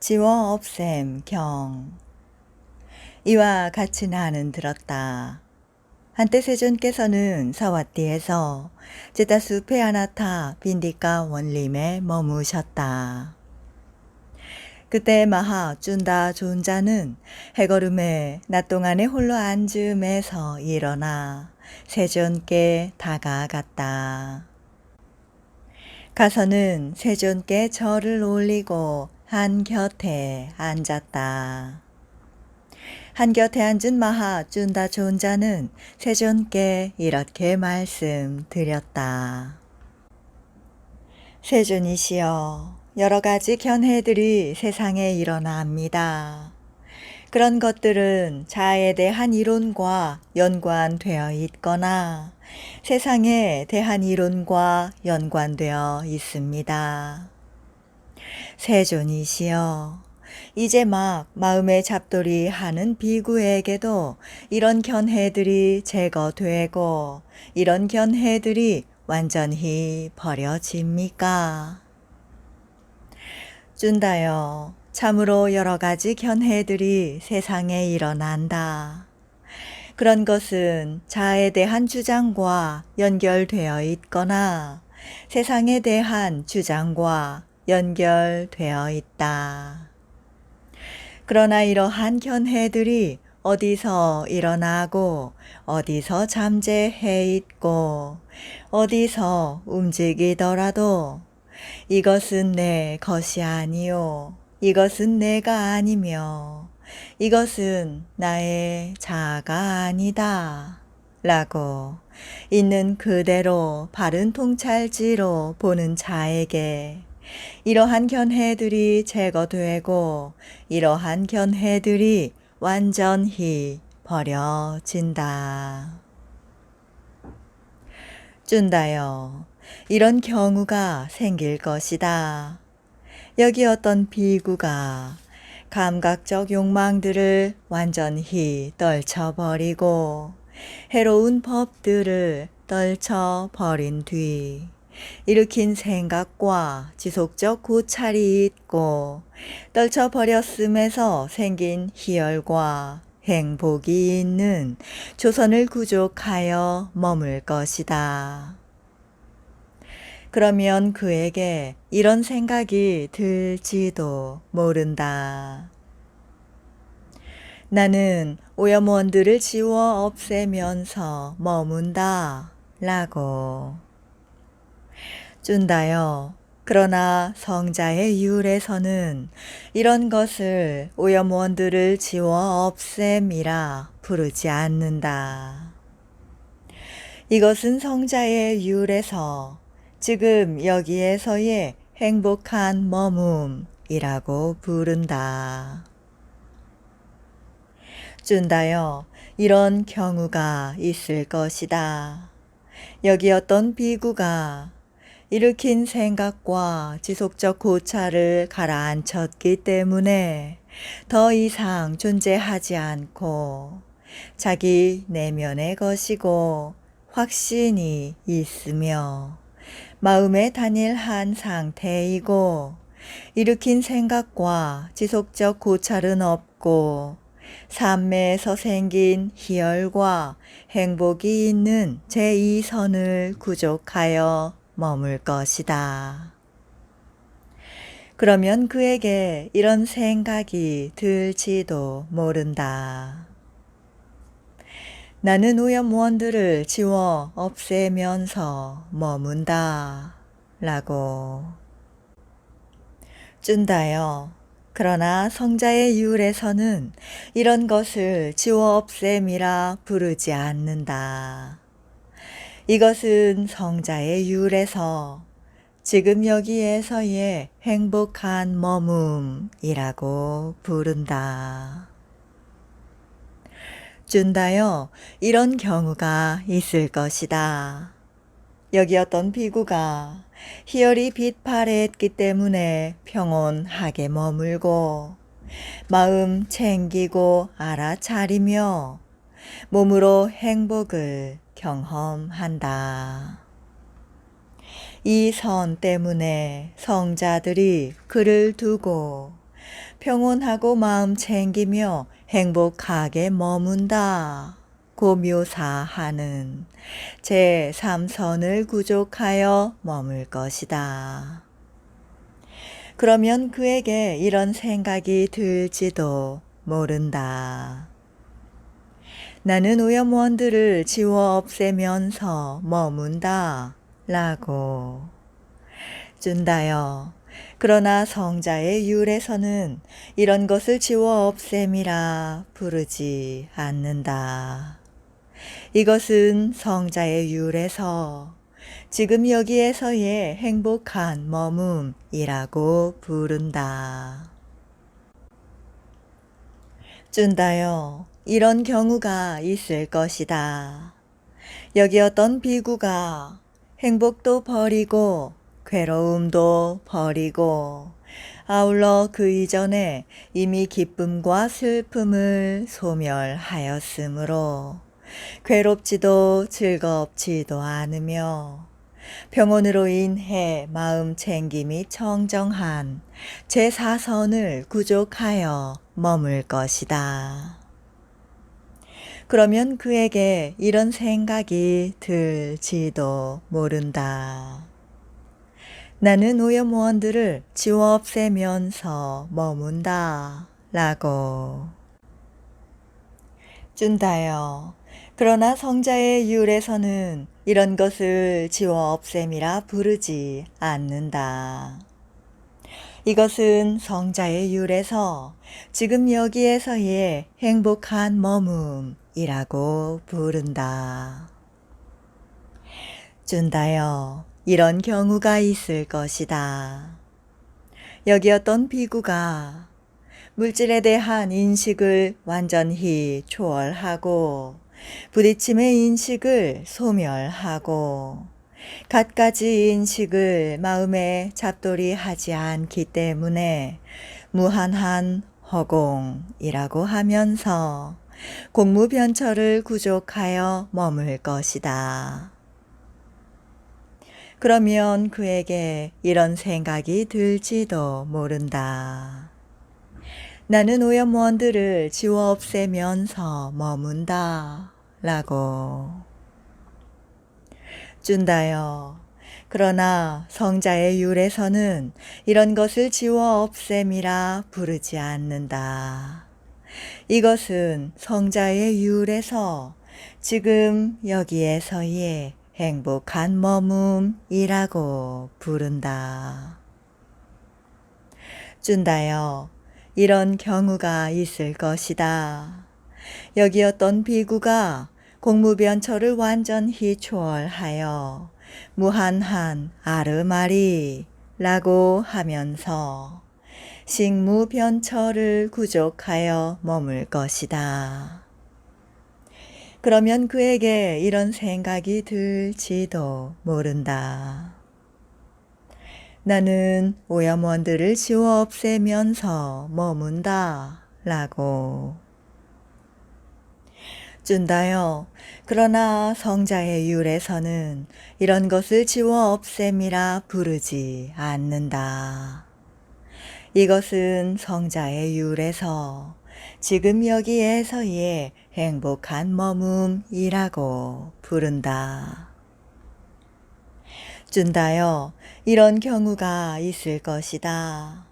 지워 없앰 경. 이와 같이 나는 들었다. 한때 세존께서는 사와띠에서 제다수 페아나타 빈디카 원림에 머무셨다. 그때 마하 쭌다 존자는 해걸음에 낮 동안에 홀로 앉음에서 일어나 세존께 다가갔다. 가서는 세존께 절을 올리고 한 곁에 앉았다. 한 곁에 앉은 마하 쭌다 존자는 세존께 이렇게 말씀드렸다. 세존이시여, 여러 가지 견해들이 세상에 일어납니다. 그런 것들은 자아에 대한 이론과 연관되어 있거나 세상에 대한 이론과 연관되어 있습니다. 세존이시여, 이제 막 마음의 잡돌이 하는 비구에게도 이런 견해들이 제거되고 이런 견해들이 완전히 버려집니까? 쭌다여, 참으로 여러 가지 견해들이 세상에 일어난다. 그런 것은 자아에 대한 주장과 연결되어 있거나 세상에 대한 주장과 연결되어 있다. 그러나 이러한 견해들이 어디서 일어나고 어디서 잠재해 있고 어디서 움직이더라도 이것은 내 것이 아니요, 이것은 내가 아니며 이것은 나의 자아가 아니다 라고 있는 그대로 바른 통찰지로 보는 자에게 이러한 견해들이 제거되고 이러한 견해들이 완전히 버려진다. 쭌다여, 이런 경우가 생길 것이다. 여기 어떤 비구가 감각적 욕망들을 완전히 떨쳐버리고 해로운 법들을 떨쳐버린 뒤 일으킨 생각과 지속적 고찰이 있고 떨쳐버렸음에서 생긴 희열과 행복이 있는 조선을 구족하여 머물 것이다. 그러면 그에게 이런 생각이 들지도 모른다. 나는 오염원들을 지워 없애면서 머문다 라고. 쭌다여, 그러나 성자의 율에서는 이런 것을 오염원들을 지워 없앰이라 부르지 않는다. 이것은 성자의 율에서 지금 여기에서의 행복한 머뭅이라고 부른다. 쭌다여, 이런 경우가 있을 것이다. 여기 어떤 비구가 일으킨 생각과 지속적 고찰을 가라앉혔기 때문에 더 이상 존재하지 않고 자기 내면의 것이고 확신이 있으며 마음의 단일한 상태이고 일으킨 생각과 지속적 고찰은 없고 삶에서 생긴 희열과 행복이 있는 제2선을 구족하여 머물 것이다. 그러면 그에게 이런 생각이 들지도 모른다. 나는 오염원들을 지워 없애면서 머문다 라고. 쭌다여, 그러나 성자의 율에서는 이런 것을 지워 없앰이라 부르지 않는다. 이것은 성자의 율에서 지금 여기에서의 행복한 머뭅이라고 부른다. 쭌다여, 이런 경우가 있을 것이다. 여기 어떤 비구가 희열이 빛발했기 때문에 평온하게 머물고 마음 챙기고 알아차리며 몸으로 행복을 경험한다. 이 선 때문에 성자들이 그를 두고 평온하고 마음 챙기며 행복하게 머문다 고 묘사하는 제3선을 구족하여 머물 것이다. 그러면 그에게 이런 생각이 들지도 모른다. 나는 오염원들을 지워 없애면서 머문다 라고. 준다여. 그러나 성자의 율에서는 이런 것을 지워 없앰이라 부르지 않는다. 이것은 성자의 율에서 지금 여기에서의 행복한 머뭅이라고 부른다. 준다여, 이런 경우가 있을 것이다. 여기 어떤 비구가 행복도 버리고 괴로움도 버리고 아울러 그 이전에 이미 기쁨과 슬픔을 소멸하였으므로 괴롭지도 즐겁지도 않으며 평온으로 인해 마음 챙김이 청정한 제4선을 구족하여 머물 것이다. 그러면 그에게 이런 생각이 들지도 모른다. 나는 오염원들을 지워 없애면서 머문다 라고. 준다여. 그러나 성자의 율에서는 이런 것을 지워 없앰이라 부르지 않는다. 이것은 성자의 율에서 지금 여기에서의 행복한 머뭅이라고 부른다. 준다여, 이런 경우가 있을 것이다. 여기 어떤 비구가 물질에 대한 인식을 완전히 초월하고 부딪힘의 인식을 소멸하고 갖가지 인식을 마음에 잡돌이 하지 않기 때문에 무한한 허공이라고 하면서 공무변처를 구족하여 머물 것이다. 그러면 그에게 이런 생각이 들지도 모른다. 나는 오염원들을 지워 없애면서 머문다 라고. 준다여. 그러나 성자의 율에서는 이런 것을 지워 없앰이라 부르지 않는다. 이것은 성자의 율에서 지금 여기에서의 행복한 머뭅이라고 부른다. 준다여. 이런 경우가 있을 것이다. 여기 어떤 비구가 공무변처를 완전히 초월하여 무한한 아르마리 라고 하면서 식무변처를 구족하여 머물 것이다. 그러면 그에게 이런 생각이 들지도 모른다. 나는 오염원들을 지워 없애면서 머문다 라고. 준다여. 그러나 성자의 율에서는 이런 것을 지워 없앰이라 부르지 않는다. 이것은 성자의 율에서 지금 여기에서의 행복한 머뭅이라고 부른다. 준다여. 이런 경우가 있을 것이다.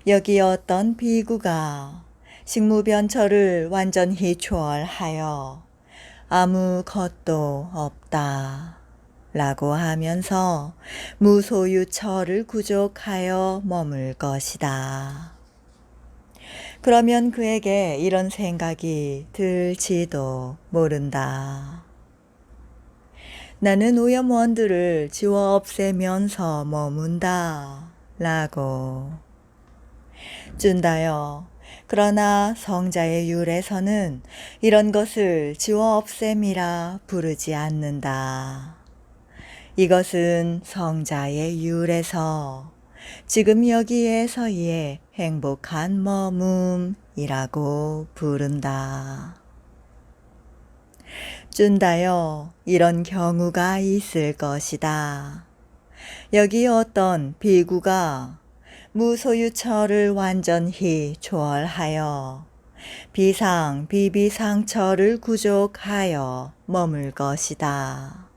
여기 어떤 비구가 식무변처를 완전히 초월하여 아무것도 없다 라고 하면서 무소유처를 구족하여 머물 것이다. 그러면 그에게 이런 생각이 들지도 모른다. 나는 오염원들을 지워 없애면서 머문다 라고. 준다여. 그러나 성자의 율에서는 이런 것을 지워 없앰이라 부르지 않는다. 이것은 성자의 율에서 지금 여기에서의 행복한 머뭅이라고 부른다. 준다여. 이런 경우가 있을 것이다. 여기 어떤 비구가 무소유처를 완전히 초월하여 비상 비비상처를 구족하여 머물 것이다.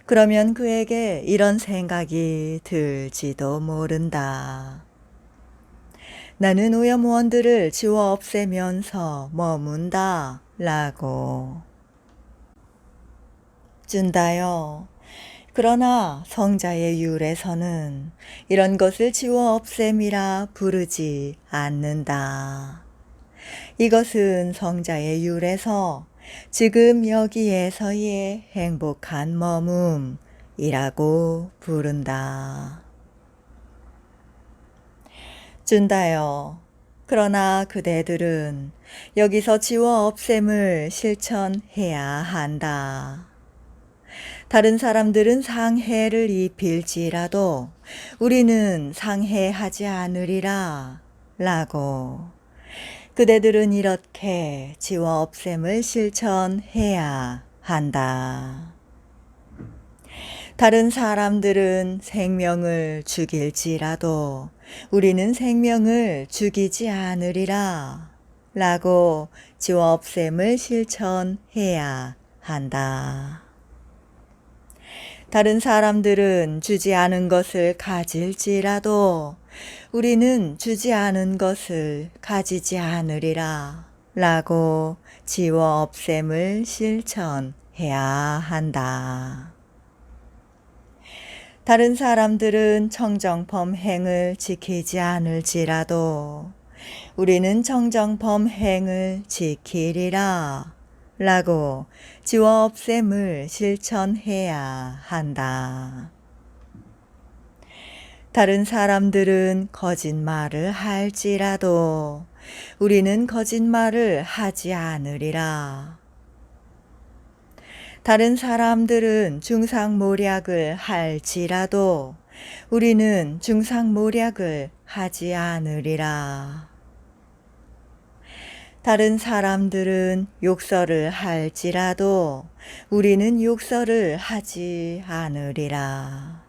그러면 그에게 이런 생각이 들지도 모른다. 나는 오염원들을 지워 없애면서 머문다 라고. 준다요. 그러나 성자의 율에서는 이런 것을 지워 없앰이라 부르지 않는다. 이것은 성자의 율에서 지금 여기에서의 행복한 머움이라고 부른다. 준다요. 그러나 그대들은 여기서 지워 없앰을 실천해야 한다. 다른 사람들은 상해를 입힐지라도 우리는 상해하지 않으리라 라고. 그대들은 이렇게 지워 없앰을 실천해야 한다. 다른 사람들은 생명을 죽일지라도 우리는 생명을 죽이지 않으리라 라고 지워 없앰을 실천해야 한다. 다른 사람들은 주지 않은 것을 가질지라도 우리는 주지 않은 것을 가지지 않으리라 라고 지워 없앰을 실천해야 한다. 다른 사람들은 청정범행을 지키지 않을지라도 우리는 청정범행을 지키리라 라고 지워 없앰을 실천해야 한다. 다른 사람들은 거짓말을 할지라도 우리는 거짓말을 하지 않으리라. 다른 사람들은 중상모략을 할지라도 우리는 중상모략을 하지 않으리라. 다른 사람들은 욕설을 할지라도 우리는 욕설을 하지 않으리라.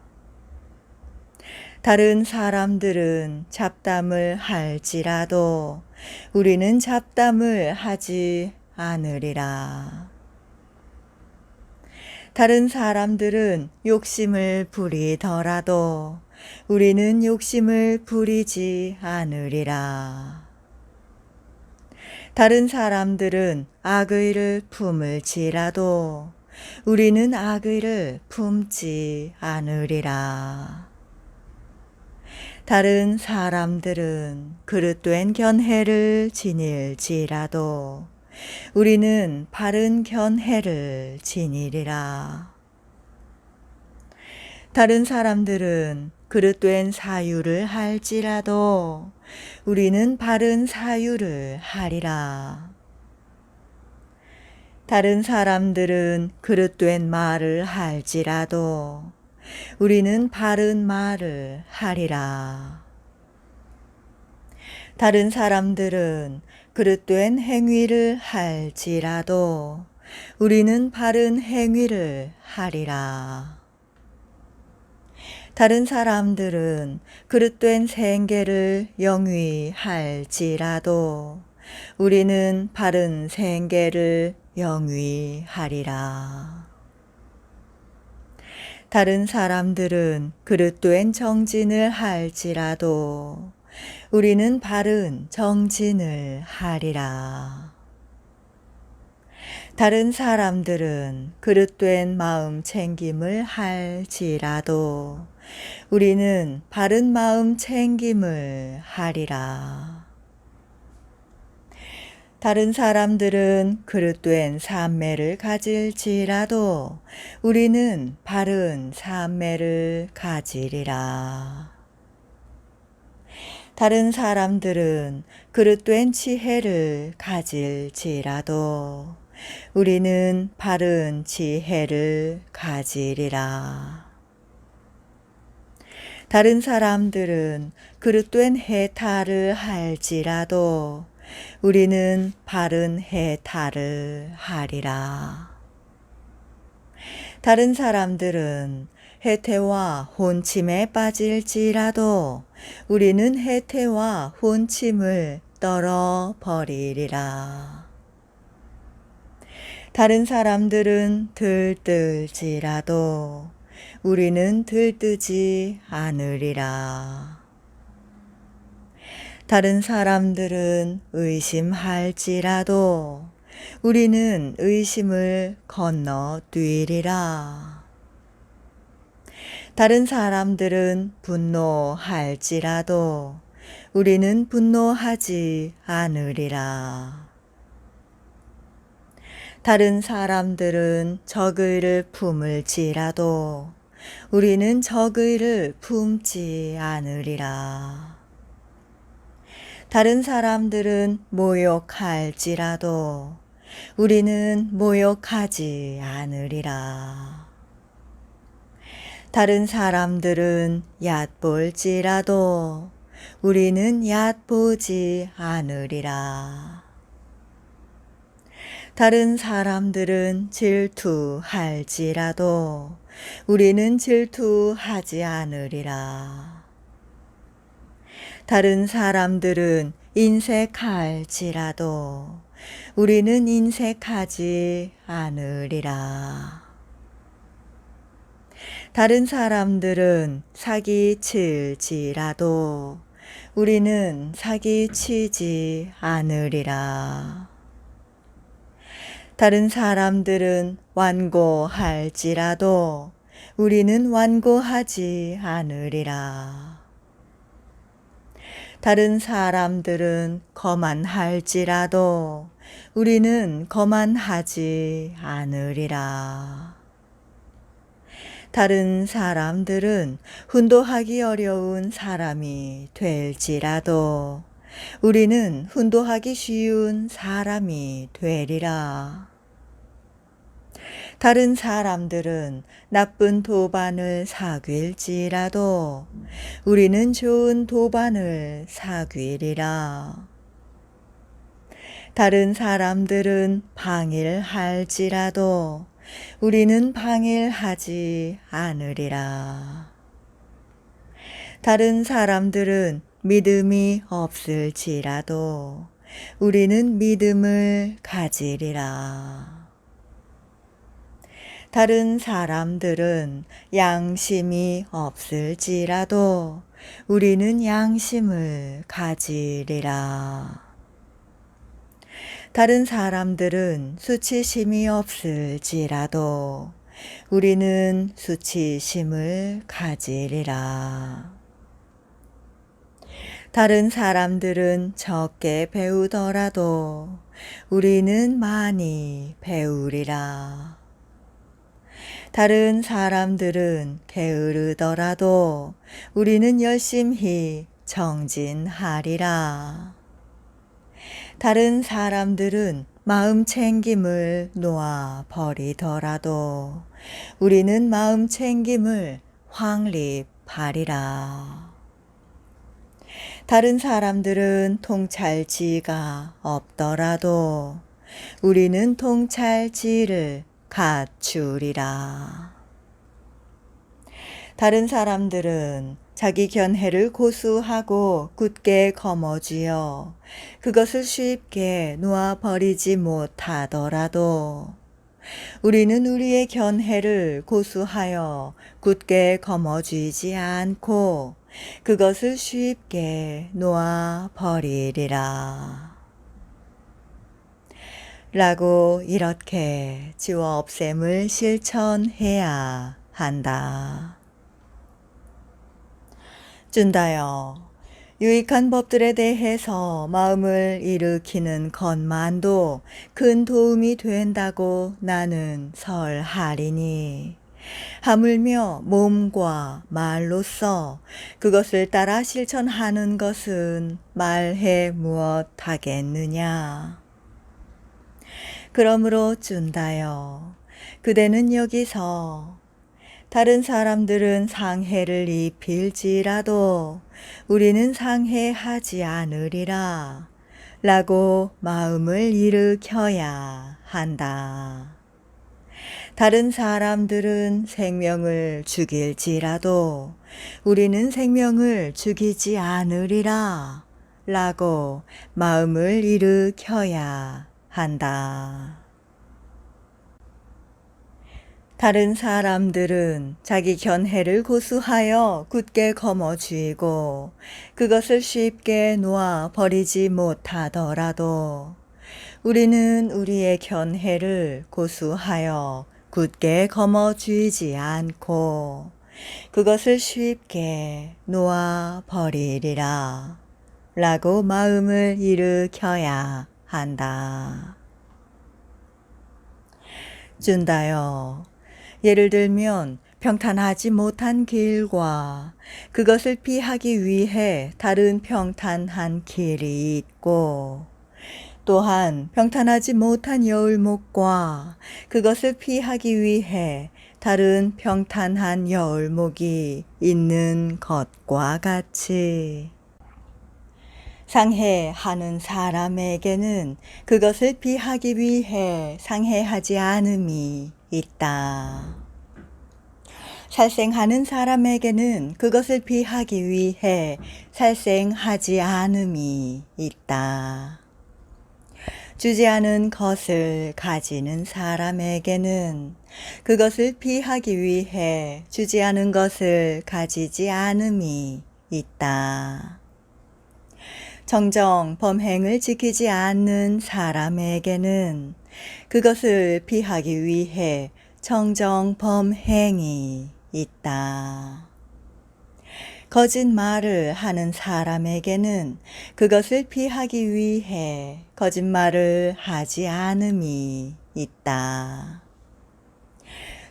다른 사람들은 잡담을 할지라도 우리는 잡담을 하지 않으리라. 다른 사람들은 욕심을 부리더라도 우리는 욕심을 부리지 않으리라. 다른 사람들은 악의를 품을지라도 우리는 악의를 품지 않으리라. 다른 사람들은 그릇된 견해를 지닐지라도 우리는 바른 견해를 지니리라. 다른 사람들은 그릇된 사유를 할지라도 우리는 바른 사유를 하리라. 다른 사람들은 그릇된 말을 할지라도 우리는 바른 말을 하리라. 다른 사람들은 그릇된 행위를 할지라도 우리는 바른 행위를 하리라. 다른 사람들은 그릇된 생계를 영위할지라도 우리는 바른 생계를 영위하리라. 다른 사람들은 그릇된 정진을 할지라도 우리는 바른 정진을 하리라. 다른 사람들은 그릇된 마음 챙김을 할지라도 우리는 바른 마음 챙김을 하리라. 다른 사람들은 그릇된 삼매를 가질지라도 우리는 바른 삼매를 가지리라. 다른 사람들은 그릇된 지혜를 가질지라도 우리는 바른 지혜를 가지리라. 다른 사람들은 그릇된 해탈을 할지라도 우리는 바른 해탈을 하리라. 다른 사람들은 해태와 혼침에 빠질지라도 우리는 해태와 혼침을 떨어버리리라. 다른 사람들은 들뜰지라도 우리는 들뜨지 않으리라. 다른 사람들은 의심할지라도 우리는 의심을 건너뛰리라. 다른 사람들은 분노할지라도 우리는 분노하지 않으리라. 다른 사람들은 적의를 품을지라도 우리는 적의를 품지 않으리라. 다른 사람들은 모욕할지라도 우리는 모욕하지 않으리라. 다른 사람들은 얕볼지라도 우리는 얕보지 않으리라. 다른 사람들은 질투할지라도 우리는 질투하지 않으리라. 다른 사람들은 인색할지라도 우리는 인색하지 않으리라. 다른 사람들은 사기칠지라도 우리는 사기치지 않으리라. 다른 사람들은 완고할지라도 우리는 완고하지 않으리라. 다른 사람들은 거만할지라도 우리는 거만하지 않으리라. 다른 사람들은 훈도하기 어려운 사람이 될지라도 우리는 훈도하기 쉬운 사람이 되리라. 다른 사람들은 나쁜 도반을 사귈지라도 우리는 좋은 도반을 사귀리라. 다른 사람들은 방일할지라도 우리는 방일하지 않으리라. 다른 사람들은 믿음이 없을지라도 우리는 믿음을 가지리라. 다른 사람들은 양심이 없을지라도 우리는 양심을 가지리라. 다른 사람들은 수치심이 없을지라도 우리는 수치심을 가지리라. 다른 사람들은 적게 배우더라도 우리는 많이 배우리라. 다른 사람들은 게으르더라도 우리는 열심히 정진하리라. 다른 사람들은 마음 챙김을 놓아 버리더라도 우리는 마음 챙김을 확립하리라. 다른 사람들은 통찰지가 없더라도 우리는 통찰지를 갖추리라. 다른 사람들은 자기 견해를 고수하고 굳게 거머쥐어 그것을 쉽게 놓아버리지 못하더라도 우리는 우리의 견해를 고수하여 굳게 거머쥐지 않고 그것을 쉽게 놓아버리리라. 라고 이렇게 지워 없앰을 실천해야 한다. 준다여, 유익한 법들에 대해서 마음을 일으키는 것만도 큰 도움이 된다고 나는 설하리니 하물며 몸과 말로써 그것을 따라 실천하는 것은 말해 무엇하겠느냐. 그러므로 준다여, 그대는 여기서 다른 사람들은 상해를 입힐지라도 우리는 상해하지 않으리라 라고 마음을 일으켜야 한다. 다른 사람들은 생명을 죽일지라도 우리는 생명을 죽이지 않으리라 라고 마음을 일으켜야 한다. 다른 사람들은 자기 견해를 고수하여 굳게 거머쥐고 그것을 쉽게 놓아 버리지 못하더라도 우리는 우리의 견해를 고수하여 굳게 거머쥐지 않고 그것을 쉽게 놓아 버리리라 라고 마음을 일으켜야 한다. 준다요. 예를 들면 평탄하지 못한 길과 그것을 피하기 위해 다른 평탄한 길이 있고 또한 평탄하지 못한 여울목과 그것을 피하기 위해 다른 평탄한 여울목이 있는 것과 같이 상해하는 사람에게는 그것을 피하기 위해 상해하지 않음이 있다. 살생하는 사람에게는 그것을 피하기 위해 살생하지 않음이 있다. 주지 않은 것을 가지는 사람에게는 그것을 피하기 위해 주지 않은 것을 가지지 않음이 있다. 정정 범행을 지키지 않는 사람에게는 그것을 피하기 위해 정정 범행이 있다. 거짓말을 하는 사람에게는 그것을 피하기 위해 거짓말을 하지 않음이 있다.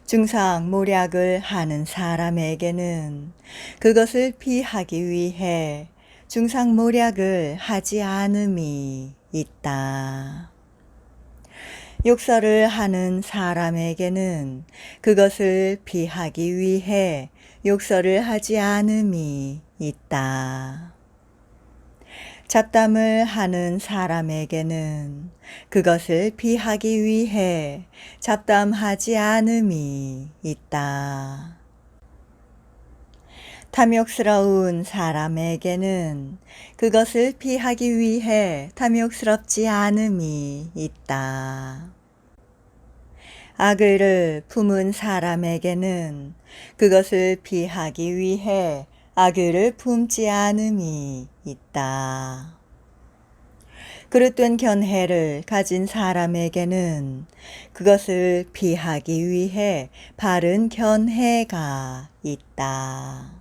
중상모략을 하는 사람에게는 그것을 피하기 위해 중상모략을 하지 않음이 있다. 욕설을 하는 사람에게는 그것을 피하기 위해 욕설을 하지 않음이 있다. 잡담을 하는 사람에게는 그것을 피하기 위해 잡담하지 않음이 있다. 탐욕스러운 사람에게는 그것을 피하기 위해 탐욕스럽지 않음이 있다. 악의를 품은 사람에게는 그것을 피하기 위해 악의를 품지 않음이 있다. 그릇된 견해를 가진 사람에게는 그것을 피하기 위해 바른 견해가 있다.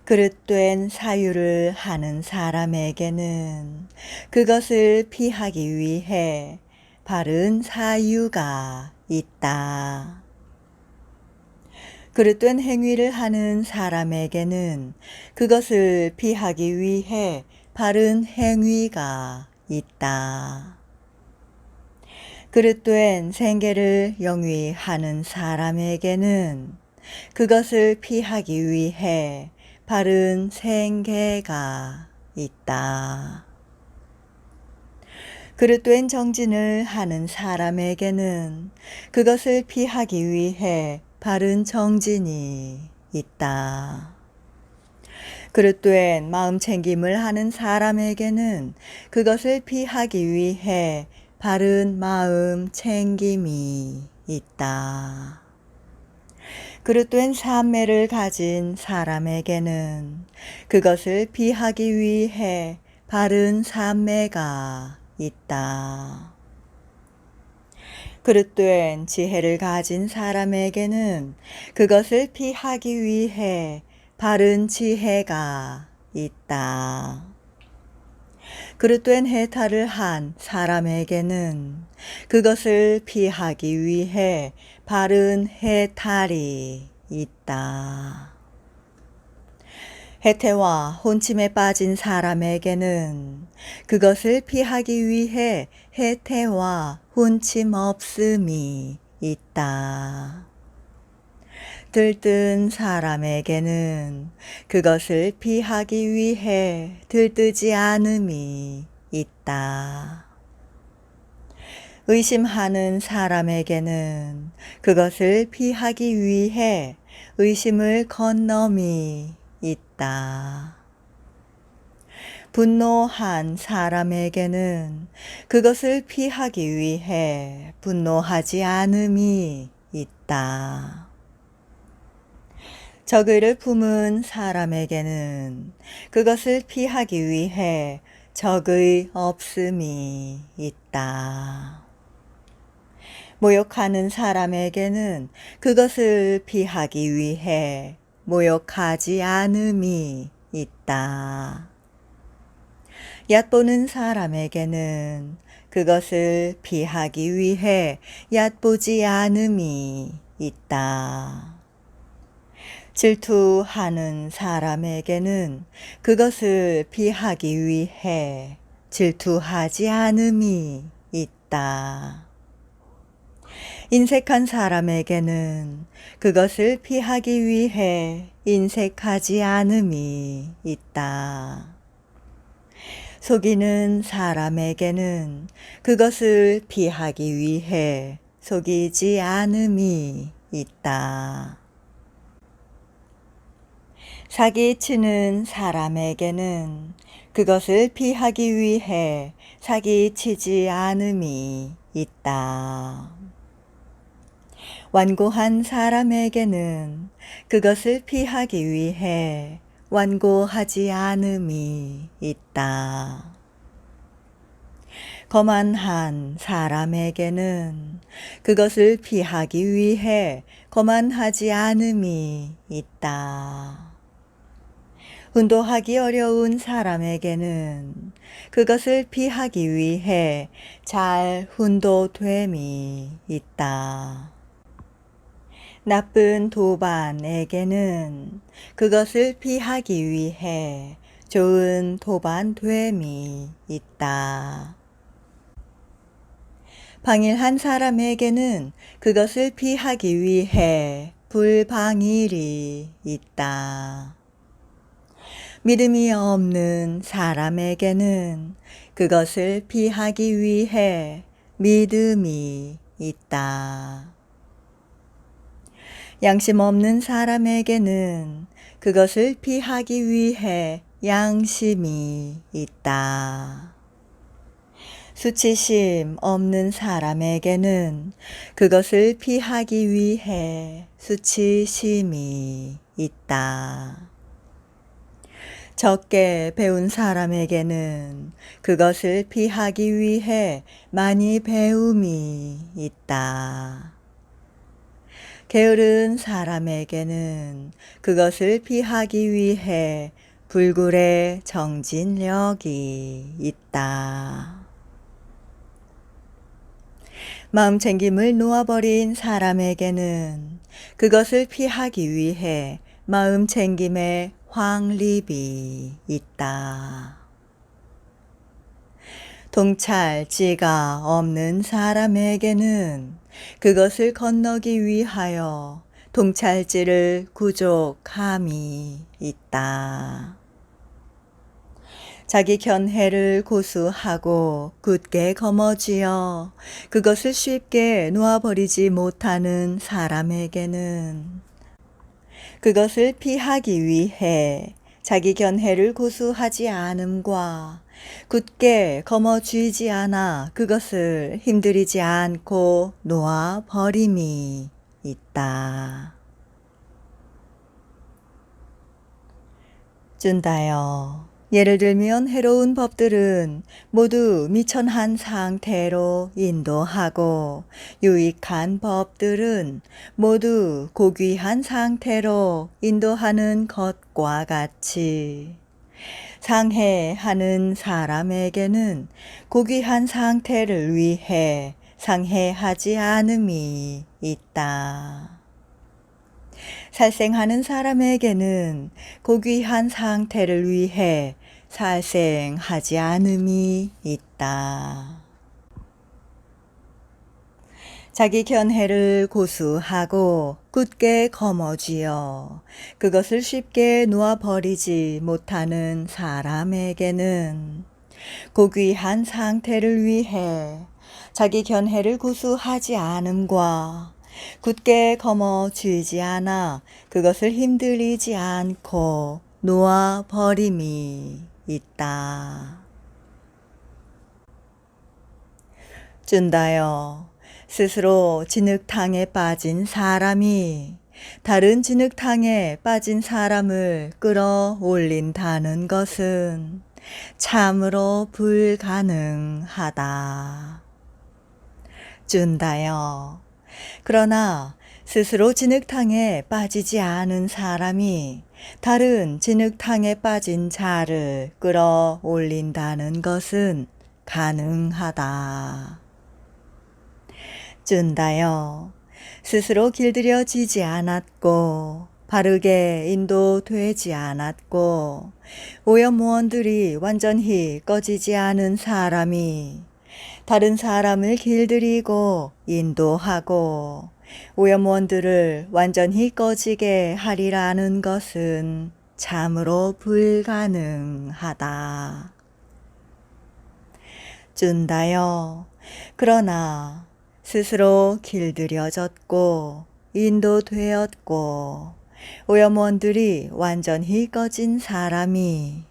그릇된 사유를 하는 사람에게는 그것을 피하기 위해 바른 사유가 있다. 그릇된 행위를 하는 사람에게는 그것을 피하기 위해 바른 행위가 있다. 그릇된 생계를 영위하는 사람에게는 그것을 피하기 위해 바른 생계가 있다. 그릇된 정진을 하는 사람에게는 그것을 피하기 위해 바른 정진이 있다. 그릇된 마음 챙김을 하는 사람에게는 그것을 피하기 위해 바른 마음 챙김이 있다. 그릇된 삼매를 가진 사람에게는 그것을 피하기 위해 바른 삼매가 있다. 그릇된 지혜를 가진 사람에게는 그것을 피하기 위해 바른 지혜가 있다. 그릇된 해탈을 한 사람에게는 그것을 피하기 위해 바른 해탈이 있다. 해태와 혼침에 빠진 사람에게는 그것을 피하기 위해 해태와 혼침 없음이 있다. 들뜬 사람에게는 그것을 피하기 위해 들뜨지 않음이 있다. 의심하는 사람에게는 그것을 피하기 위해 의심을 건너미 있다. 분노한 사람에게는 그것을 피하기 위해 분노하지 않음이 있다. 적의를 품은 사람에게는 그것을 피하기 위해 적의 없음이 있다. 모욕하는 사람에게는 그것을 피하기 위해 모욕하지 않음이 있다. 얕보는 사람에게는 그것을 피하기 위해 얕보지 않음이 있다. 질투하는 사람에게는 그것을 피하기 위해 질투하지 않음이 있다. 인색한 사람에게는 그것을 피하기 위해 인색하지 않음이 있다. 속이는 사람에게는 그것을 피하기 위해 속이지 않음이 있다. 사기치는 사람에게는 그것을 피하기 위해 사기치지 않음이 있다. 완고한 사람에게는 그것을 피하기 위해 완고하지 않음이 있다. 거만한 사람에게는 그것을 피하기 위해 거만하지 않음이 있다. 훈도하기 어려운 사람에게는 그것을 피하기 위해 잘 훈도됨이 있다. 나쁜 도반에게는 그것을 피하기 위해 좋은 도반됨이 있다. 방일한 사람에게는 그것을 피하기 위해 불방일이 있다. 믿음이 없는 사람에게는 그것을 피하기 위해 믿음이 있다. 양심 없는 사람에게는 그것을 피하기 위해 양심이 있다. 수치심 없는 사람에게는 그것을 피하기 위해 수치심이 있다. 적게 배운 사람에게는 그것을 피하기 위해 많이 배움이 있다. 게으른 사람에게는 그것을 피하기 위해 불굴의 정진력이 있다. 마음 챙김을 놓아버린 사람에게는 그것을 피하기 위해 마음 챙김의 확립이 있다. 통찰지가 없는 사람에게는 그것을 건너기 위하여 통찰지를 구족함이 있다. 자기 견해를 고수하고 굳게 거머쥐어 그것을 쉽게 놓아버리지 못하는 사람에게는 그것을 피하기 위해 자기 견해를 고수하지 않음과 굳게 거머쥐지 않아 그것을 힘들이지 않고 놓아버림이 있다. 준다여, 예를 들면 해로운 법들은 모두 미천한 상태로 인도하고 유익한 법들은 모두 고귀한 상태로 인도하는 것과 같이 상해하는 사람에게는 고귀한 상태를 위해 상해하지 않음이 있다. 살생하는 사람에게는 고귀한 상태를 위해 살생하지 않음이 있다. 자기 견해를 고수하고 굳게 거머쥐어 그것을 쉽게 놓아버리지 못하는 사람에게는 고귀한 상태를 위해 자기 견해를 고수하지 않음과 굳게 거머 쥐지 않아 그것을 힘들이지 않고 놓아 버림이 있다. 준다여, 스스로 진흙탕에 빠진 사람이 다른 진흙탕에 빠진 사람을 끌어올린다는 것은 참으로 불가능하다. 준다여, 그러나 스스로 진흙탕에 빠지지 않은 사람이 다른 진흙탕에 빠진 자를 끌어올린다는 것은 가능하다. 준다여, 스스로 길들여지지 않았고 바르게 인도되지 않았고 오염무원들이 완전히 꺼지지 않은 사람이 다른 사람을 길들이고 인도하고 오염원들을 완전히 꺼지게 하리라는 것은 참으로 불가능하다. 준다여, 그러나 스스로 길들여졌고 인도되었고 오염원들이 완전히 꺼진 사람이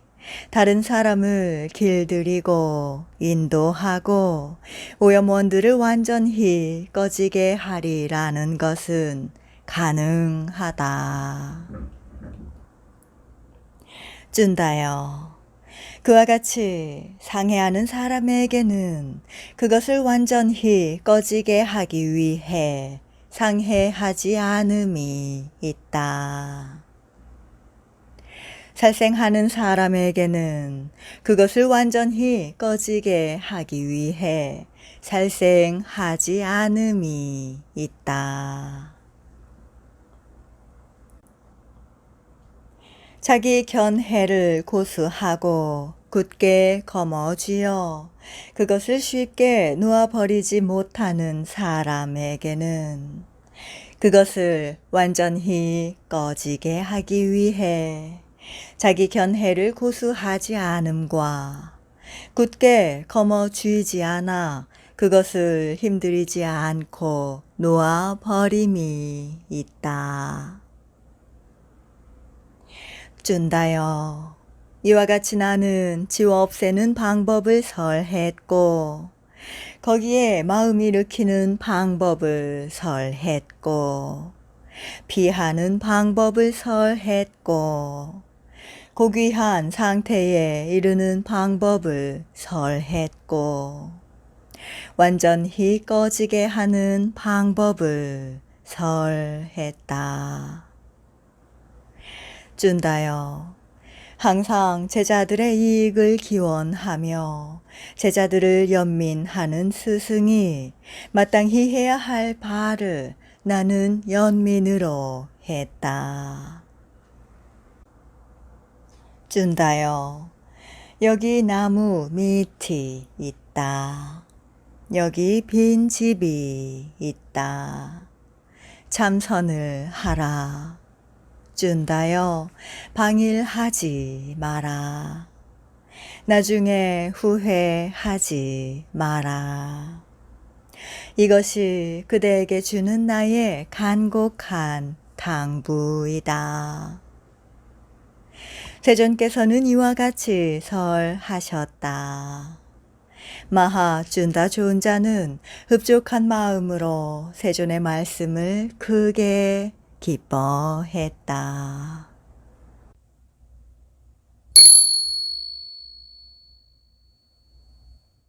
다른 사람을 길들이고 인도하고 오염원들을 완전히 꺼지게 하리라는 것은 가능하다. 준다여, 그와 같이 상해하는 사람에게는 그것을 완전히 꺼지게 하기 위해 상해하지 않음이 있다. 살생하는 사람에게는 그것을 완전히 꺼지게 하기 위해 살생하지 않음이 있다. 자기 견해를 고수하고 굳게 거머쥐어 그것을 쉽게 놓아버리지 못하는 사람에게는 그것을 완전히 꺼지게 하기 위해 자기 견해를 고수하지 않음과 굳게 거머쥐지 않아 그것을 힘들이지 않고 놓아버림이 있다. 준다여, 이와 같이 나는 지워 없애는 방법을 설했고 거기에 마음 일으키는 방법을 설했고 피하는 방법을 설했고 고귀한 상태에 이르는 방법을 설했고 완전히 꺼지게 하는 방법을 설했다. 준다여, 항상 제자들의 이익을 기원하며 제자들을 연민하는 스승이 마땅히 해야 할 바를 나는 연민으로 했다. 준다여, 여기 나무 밑이 있다. 여기 빈 집이 있다. 참선을 하라. 준다여, 방일하지 마라. 나중에 후회하지 마라. 이것이 그대에게 주는 나의 간곡한 당부이다. 세존께서는 이와 같이 설하셨다. 마하 준다 존자는 흡족한 마음으로 세존의 말씀을 크게 기뻐했다.